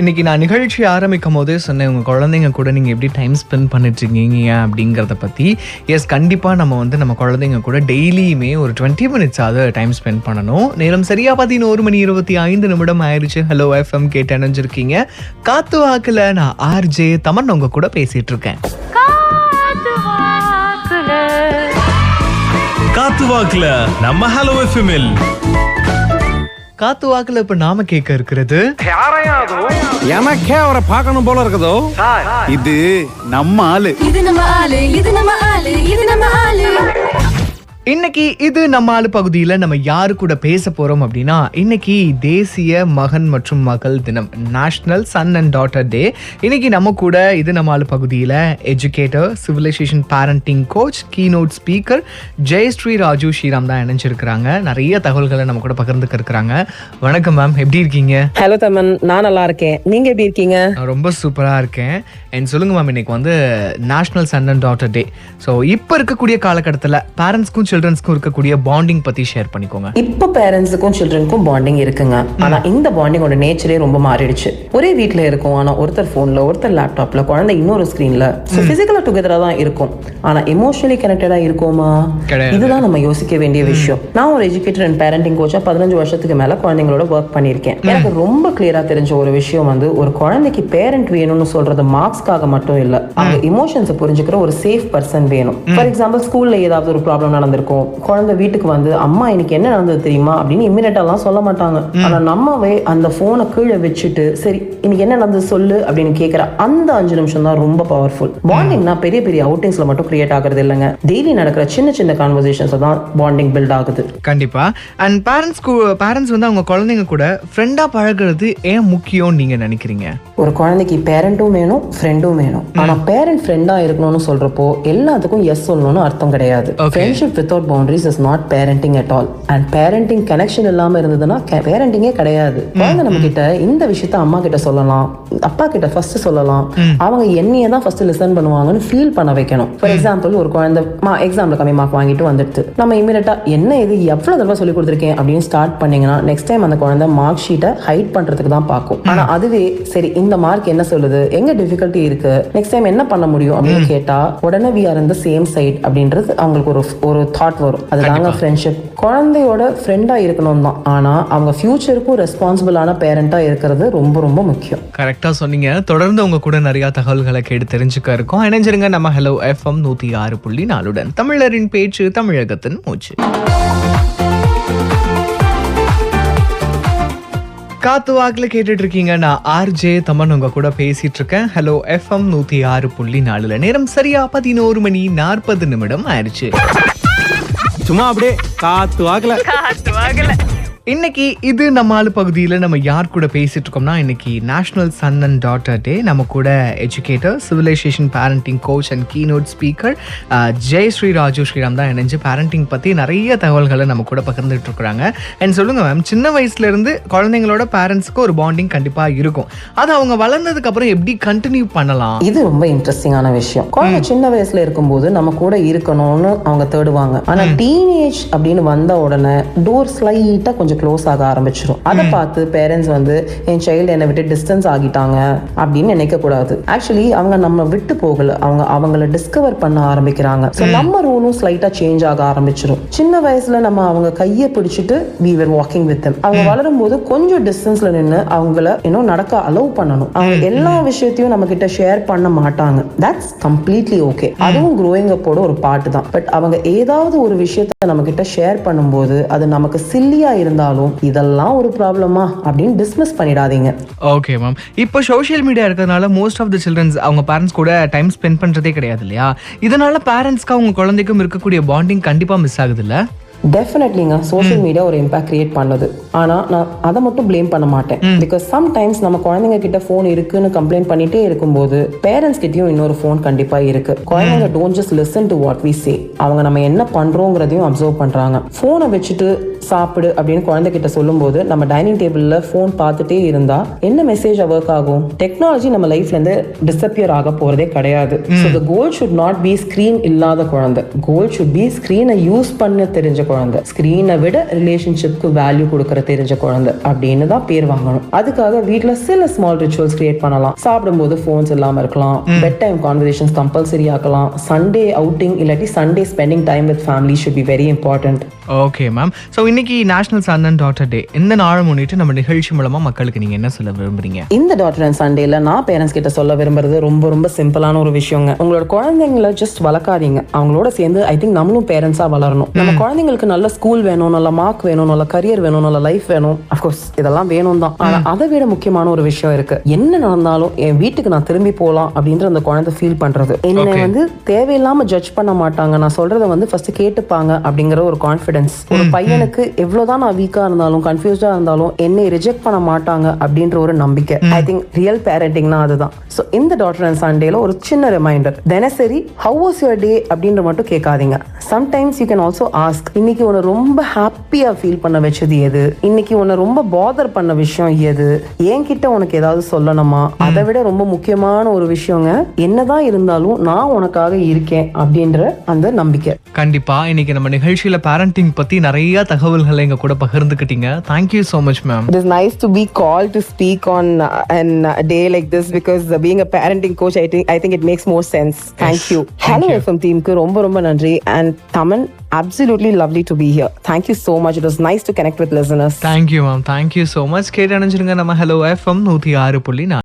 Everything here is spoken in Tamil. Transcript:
இன்னைக்கு நான் நிகழ்ச்சி ஆரம்பிக்கும் போதே சொன்னேன், உங்கள் குழந்தைங்க கூட நீங்கள் எப்படி டைம் ஸ்பெண்ட் பண்ணிட்டுருக்கீங்க அப்படிங்கிறத பற்றி. எஸ், கண்டிப்பாக நம்ம குழந்தைங்க கூட டெய்லியுமே ஒரு 20 மினிட்ஸாவது டைம் ஸ்பெண்ட் பண்ணணும். நேரம் சரியாக 11:25 ஆயிடுச்சு. ஹலோ எஃப்எம் கேட்டு அணைஞ்சிருக்கீங்க. காத்து வாக்கில் நான் ஆர்ஜே தமன் உங்க கூட பேசிகிட்டு இருக்கேன். காத்து வாக்குல நம்ம ஹலோ எஃப்எம்எல். காத்து வாக்குல இப்ப நாம கேட்க இருக்கிறது, எனக்கே அவரை பார்க்கணும் போல இருக்குதோ. இது நம்ம ஆளு. இன்னைக்கு இது நம்ம ஆளு பகுதியில் நம்ம யாரு கூட பேச போறோம் அப்படின்னா, இன்னைக்கு தேசிய மகன் மற்றும் மகள் தினம், national son and daughter day. இன்னைக்கு நம்ம கூட இது நம்ம ஆளு பகுதியில் educator, civilisation parenting coach, keynote speaker Jayashree Raju Sriram தான் இணைஞ்சிருக்கிறாங்க. நிறைய தகவல்களை நம்ம கூட பகிர்ந்துக்க இருக்கிறாங்க. வணக்கம் மேம், எப்படி இருக்கீங்க? ஹலோ தமன், நான் நல்லா இருக்கேன். நீங்க எப்படி இருக்கீங்க? நான் ரொம்ப சூப்பரா இருக்கேன். அண்ட் சொல்லுங்க மேம், இன்னைக்கு வந்து national son and daughter day. So இப்போ இருக்கக்கூடிய காலகட்டத்தில் பேரண்ட்ஸ்க்கும் சில்ட்ரன்ஸ்க்கும் இருக்கக்கூடிய பாண்டிங் பத்தி ஷேர் பண்ணிக்கோங்க. இப்போ பேரண்ட்ஸுக்கும் சில்ட்ரனுக்கும் பாண்டிங் இருக்குங்க. ஆனா இந்த பாண்டிங்கோட நேச்சரே ரொம்ப மாறிடுச்சு. ஒரே வீட்ல இருக்கும், ஆனா ஒருத்தர் போன்ல, ஒருத்தர் லேப்டாப்ல, குழந்தை இன்னொரு ஸ்கிரீன்ல. பிசிக்கலா டுகெதரா தான் இருக்கும், ஆனா எமோஷனலி கனெக்டடா இருக்குமா? இதுதான் நம்ம யோசிக்க வேண்டிய விஷயம். நான் ஒரு எஜுகேட்டர் அண்ட் பேரண்டிங் கோச்சா 15 வருஷத்துக்கு மேல குழந்தைங்களோட ஒர்க் பண்ணிருக்கேன். எனக்கு ரொம்ப கிளியரா தெரிஞ்ச ஒரு விஷயம் வந்து, ஒரு குழந்தைக்கு பேரண்ட் வேணும்னு சொல்றது மார்க்ஸ்க்காக மட்டும் இல்ல, அவங்க எமோஷன்ஸை புரிஞ்சுக்கிற ஒரு சேஃப் பர்சன் வேணும். ஃபார் எக்ஸாம்பிள், ஸ்கூல்ல ஏதாவது ஒரு ப்ராப்ளம் நடந்திருக்கும், குழந்தை வீட்டுக்கு வந்து அம்மா இன்னைக்கு என்ன நடந்தது தெரியுமா அப்படின்னு இம்மிடியேட்டாலாம் சொல்ல மாட்டாங்க. ஆனா நம்மவே அந்த போனை கீழே வச்சுட்டு, சரி இன்னைக்கு என்ன நடந்தது சொல்லு அப்படின்னு கேட்கிற அந்த 5 நிமிஷம் தான் ரொம்ப பவர்ஃபுல். பாண்டிங்னா பெரிய பெரிய அவுட்டிங்ஸ்ல மட்டும் கிரியேட் ஆகுறது இல்லைங்க, டெய்லி நடக்கிற சின்ன சின்ன கான்வர்சேஷன்ஸ் தான் பாண்டிங் பில்ட் ஆகுது. கண்டிப்பா. அண்ட் பேரண்ட்ஸ் வந்து அவங்க குழந்தைங்க கூட ஃப்ரெண்டா பழகுறது ஏன் முக்கியம் நீங்க நினைக்கிறீங்க? ஒரு குழந்தைக்கு பேரண்ட்டும் வேணும், ஃப்ரெண்டும் வேணும். ஆனா பேரண்ட் ஃப்ரெண்டா இருக்கணும்னு சொல்றப்போ எல்லாத்துக்கும் எஸ் சொல்லணும்னு அர்த்தம் கிடையாது. Friendship without boundaries is not parenting at all. And parenting connection இல்லாம இருந்ததுன்னா பேரண்டிங்கே கிடையாது. குழந்தை நம்ம கிட்ட இந்த விஷயத்த அம்மா கிட்ட சொல்லலாம், அப்பா கிட்ட ஃபர்ஸ்ட் சொல்லலாம், அவங்க என்னையே தான் ஃபர்ஸ்ட் லிசன் பண்ணுவாங்கன்னு ஃபீல் பண்ண வைக்கணும். ஃபார் எக்ஸாம்பிள், ஒரு குழந்தை எக்ஸாம்ல கம்மி மார்க் வாங்கிட்டு வந்துடுது, நம்ம இமீடியட்டா என்ன இது எவ்வளவு தடவை சொல்லி கொடுத்துருக்கேன் அப்படின்னு ஸ்டார்ட் பண்ணீங்கன்னா, நெக்ஸ்ட் டைம் அந்த குழந்தை மார்க் ஷீட்டை ஹைட் பண்றதுக்கு தான் பார்க்கும். ஆனா அதுவே சரி இந்த மார்க் என்ன சொல்லுது, எங்க டிஃபிகல்ட்டி இருக்கு, நெக்ஸ்ட் டைம் என்ன பண்ண முடியும் அப்படின்னு கேட்டா, உடனே we are in the same side அப்படின்றது அவங்களுக்கு ஒரு தாட் வரும். அதுதாங்க ஃப்ரெண்ட்ஷிப். குழந்தையோட ஃப்ரெண்டா இருக்கணும் தான், ஆனா அவங்க ஃபியூச்சருக்கும் ரெஸ்பான்சிபிளான பேரண்டா இருக்கிறது ரொம்ப ரொம்ப முக்கியம். கரெக்டா சொன்னீங்க. தொடர்ந்து உங்க கூட நிறைய தகவல்களை கேட்டு தெரிஞ்சுக்க இருக்கோம். இணைஞ்சிருங்க நம்ம ஹலோ எஃப்எம் 106.4 தமிழரின் பேச்சு, தமிழகத்தின் மூச்சு. காத்து வாக்குல கேட்டுட்டு இருக்கீங்க. நான் ஆர்ஜே தமன் உங்க கூட பேசிட்டு இருக்கேன். Hello FM 106.4. நேரம் சரியா 11:40 ஆயிடுச்சு. சும்மா அப்படியே காத்து வாக்கல. இன்னைக்கு இது நம்ம ஆளு பகுதியில் நம்ம யார் கூட பேசிட்டு இருக்கோம்னா, இன்னைக்கு national son and daughter day. நம்ம கூட educator, civilisation parenting coach and keynote speaker Jayashree Raju Sriram தான் இணைஞ்சு பேரண்டிங் பற்றி நிறைய தகவல்களை நம்ம கூட பகிர்ந்துட்டு இருக்கிறாங்க. அண்ட் சொல்லுங்க மேம், சின்ன வயசுல இருந்து குழந்தைங்களோட பேரண்ட்ஸ்க்கு ஒரு பாண்டிங் கண்டிப்பாக இருக்கும். அது அவங்க வளர்ந்ததுக்கு அப்புறம் எப்படி கண்டினியூ பண்ணலாம்? இது ரொம்ப இன்ட்ரெஸ்டிங்கான விஷயம். குழந்தை சின்ன வயசுல இருக்கும்போது நம்ம கூட இருக்கணும்னு அவங்க தேடுவாங்க. ஆனா டீனேஜ் அப்படின்னு வந்த உடனே டோர் ஸ்லைட்டா கொஞ்சம் க்ளோஸ் ஆக ஆரம்பிச்சிடும். அதை பார்த்து பேரண்ட்ஸ் வந்து என் சைல்டு என்னை விட்டு டிஸ்டன்ஸ் ஆகிட்டாங்க அப்படின்னு நினைக்க கூடாது. ஆக்சுவலி அவங்க நம்ம விட்டு போகல, அவங்கள டிஸ்கவர் பண்ண ஆரம்பிக்கிறாங்க. நம்ம ரோலும் ஸ்லைட்டா சேஞ்ச் ஆக ஆரம்பிச்சிடும். சின்ன வயசுல நம்ம அவங்க கையை பிடிச்சிட்டு we were walking with them. அவங்க வளரும் போது கொஞ்சம் டிஸ்டன்ஸ்ல நின்று அவங்கள இன்னும் நடக்க அலோவ் பண்ணணும். அவங்க எல்லா விஷயத்தையும் நம்ம கிட்ட ஷேர் பண்ண மாட்டாங்க. That's completely okay. அதுவும் க்ரோயிங் அப்போட ஒரு பார்ட் தான். பட் அவங்க ஏதாவது ஒரு விஷயத்த நம்ம கிட்ட ஷேர் பண்ணும்போது அது நமக்கு சில்லியா இருந்தாலும் இதெல்லாம் ஒரு ப்ராப்ளமா அப்படின்னு டிஸ்மிஸ் பண்ணிடாதீங்க. Okay ma'am. இப்போ சோஷியல் மீடியா இருக்கிறதுனால மோஸ்ட் ஆஃப் த சில்ட்ரன்ஸ் அவங்க பேரண்ட்ஸ் கூட டைம் ஸ்பெண்ட் பண்றதே கிடையாது இல்லையா? இதனால பேரண்ட்ஸ்க்கு அவங்க குழந்தைக்கும் இருக்கக்கூடிய பாண்டிங் கண்டிப்பா மிஸ் ஆகுது இல்ல? டெஃபினெட்லிங்க சோஷியல் மீடியா ஒரு இம்பாக்ட் கிரியேட் பண்ணுது. ஆனால் நான் அதை மட்டும் பிளேம் பண்ண மாட்டேன். பிகாஸ் சம்டைம்ஸ் நம்ம குழந்தைங்க கிட்ட ஃபோன் இருக்குன்னு கம்ப்ளைண்ட் பண்ணிட்டே இருக்கும்போது பேரண்ட்ஸ் கிட்டயும் இன்னொரு ஃபோன் கண்டிப்பா இருக்கு. குழந்தைங்க don't just listen to what we say, அவங்க நம்ம என்ன பண்றோங்கிறதையும் அப்சர்வ் பண்றாங்க. ஃபோனை வச்சுட்டு சாப்பிடு அப்படின்னு குழந்தைகிட்ட சொல்லும்போது நம்ம டைனிங் டேபிள்ல போன் பார்த்துட்டே இருந்தா என்ன மெசேஜ் ஒர்க் ஆகும்? டெக்னாலஜி நம்ம லைஃப்ல இருந்து டிஸப்பியர் ஆக போறதே கிடையாது. So the goal should not be screen இல்லாத குழந்தை. goal should be ஸ்கிரீனை யூஸ் பண்ண தெரிஞ்ச குழந்தை, ஸ்கிரீனை விட ரிலேஷன்ஷிப்க்கு வேல்யூ கொடுக்கற தெரிஞ்ச குழந்தை அப்படின்னு தான் பேர் வாங்கணும். அதுக்காக வீட்ல சில ஸ்மால் ரிச்சுவல்ஸ் கிரியேட் பண்ணலாம். சாப்பிடும்போது போன்ஸ் இல்லாம இருக்கலாம், பெட் டைம் கான்வர்சேஷன்ஸ் கம்பல்சரி ஆக்கலாம், சண்டே அவுட்டிங் இல்லாட்டி Sunday spending time with family should be very important. Okay ma'am. So இன்னைக்கு நேஷனல் சன் அண்ட் டாட்டர் டே. இந்த நாள் முன்னிட்டு நம்ம நிகழ்ச்சி மூலமா மக்களுக்கு நீங்க என்ன சொல்ல விரும்புறீங்க? இந்த டாட்டர் அண்ட் சண்டேல நான் பேரண்ட்ஸ் கிட்ட சொல்ல விரும்புறது ரொம்ப ரொம்ப சிம்பிளான ஒரு விஷயங்க. உங்களோட குழந்தைங்களை ஜஸ்ட் வளர்க்காதீங்க, அவங்களோட சேர்ந்து ஐ திங்க் நம்மளும் பேரண்ட்ஸா வளரணும். நம்ம குழந்தைங்களுக்கு நல்ல ஸ்கூல் வேணும், நல்ல மார்க் வேணும், நல்ல கரியர் வேணும், நல்ல லைஃப் வேணும். அஃப்கோர்ஸ் இதெல்லாம் வேணும் தான். ஆனா அதை விட முக்கியமான ஒரு விஷயம் இருக்கு. என்ன நடந்தாலும் என் வீட்டுக்கு நான் திரும்பி போகலாம் அப்படின்ற அந்த குழந்தை ஃபீல் பண்றது. என்னை வந்து தேவையில்லாம ஜட்ஜ் பண்ண மாட்டாங்க, நான் சொல்றதை வந்து ஃபர்ஸ்ட் கேட்டுப்பாங்க அப்படிங்கிற ஒரு கான்ஃபிடன்ஸ். ஒரு பையனுக்கு எவ்வளவுதான் நான் வீக்கா இருந்தாலும் கன்ஃபியூஸ்டா இருந்தாலும் என்னை ரிஜெக்ட் பண்ண மாட்டாங்க அப்படின்ற ஒரு நம்பிக்கை. ஐ திங்க் ரியல் பேரண்டிங்னா அதுதான். ஸோ இந்த டாட்டர் அண்ட் சண்டேல ஒரு சின்ன ரிமைண்டர், தினசரி ஹவ் வாஸ் யுவர் டே அப்படின்ற மட்டும் கேட்காதீங்க. Sometimes you can also ask, இன்னைக்கு உன்னை ரொம்ப ஹாப்பியா ஃபீல் பண்ண வச்சது எது, இன்னைக்கு உன்னை ரொம்ப பாதர் பண்ண விஷயம் எது, என்கிட்ட உனக்கு ஏதாவது சொல்லணுமா? அதை விட ரொம்ப முக்கியமான ஒரு விஷயங்க, என்னதான் இருந்தாலும் நான் உனக்காக இருக்கேன் அப்படின்ற அந்த நம்பிக்கை. கண்டிப்பா இன்னைக்கு நம்ம நிகழ்ச்சியில பேரண்டிங் பத்தி நிறைய தகவல்களை எங்க கூட பகிர்ந்துக்கிட்டீங்க. Thank you so much ma'am. It is nice to be called to speak on a day like this because being a parenting coach I think it makes more sense. Thank you. Hello FM team ku ரொம்ப நன்றி. And Taman, absolutely lovely to be here. Thank you so much. It was nice to connect with listeners. Thank you ma'am. Thank you so much. கேட்டு அணைஞ்சிருங்க நம்ம Hello FM 106.4.